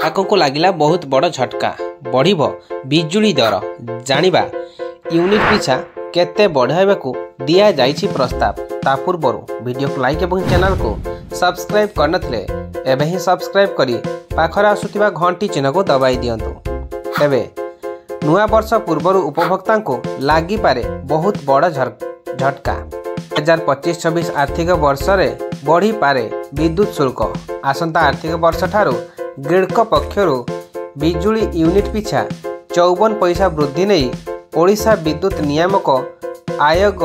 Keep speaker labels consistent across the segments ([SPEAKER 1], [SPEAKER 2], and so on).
[SPEAKER 1] आगक लगिला बहुत बड़ झटका बढ़िबो बिजुली दर जानिबा यूनिट पिछा केते बढ़ाइबाकू दिया जाइछि प्रस्ताव। ता पूर्व वीडियो को लाइक और चैनल को सब्सक्राइब करनथिले एबे ही सब्सक्राइब करी पाखरे आसुथिबा घंटी चिन्ह को दबाई दियंतु। एबे नुआ वर्ष पूर्व उपभोक्ता को लागि पारे बहुत बड़ झटका। 2025-26 आर्थिक वर्ष रे बढ़ी पारे विद्युत शुल्क। आसंता आर्थिक वर्ष ठारू ग्रिडको पक्षरु बिजुली यूनिट पिछा 54 पैसा वृद्धि नहीं ओडिशा विद्युत नियामक आयोग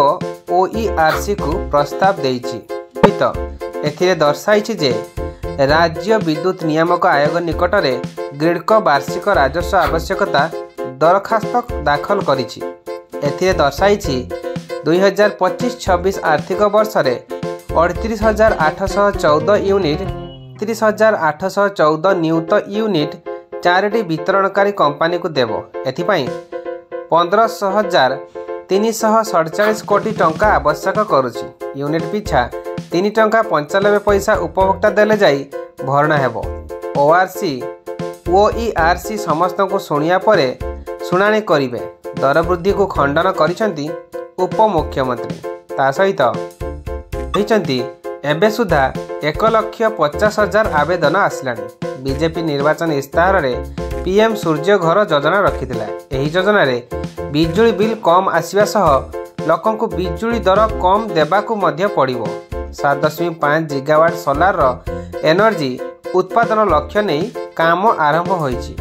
[SPEAKER 1] OERC को प्रस्ताव देइछि। एथिरे दर्शाइछि जे राज्य विद्युत नियामक आयोग निकट में ग्रिडको वार्षिक राजस्व आवश्यकता दरखास्त दाखल करिछि। एथिरे दर्शाइछि 2025-26 आर्थिक वर्ष रे 38,814 यूनिट 30,814 नियुक्त यूनिट 4टी वितरणकारी कंपनी को देव। एथिपाई 15,347 कोटी टंका आवश्यक करुछि। यूनिट पिछा 3 टंका 95 पैसा उपभोक्ता देले जाई भरणा हेबो। OERC समस्त को शुणिया परे शुणाणी करिवे। दर वृद्धि को खंडन करिसेंती उपमुख्यमंत्री। ता सहित कहिसेंती एबे सुधा 1,50,000 आवेदन आसलानी। बीजेपी निर्वाचन इस्ताहार रे पीएम सूर्य घर योजना रखिथिला। एही योजना रे बिजुली बिल कम आसीबा सह लोकों को बिजुली दर कम देबाकू मध्य पड़िबो। 7.5 जिगावाट सोलार एनर्जी उत्पादन लक्ष्य नहीं काम आरंभ होईछि।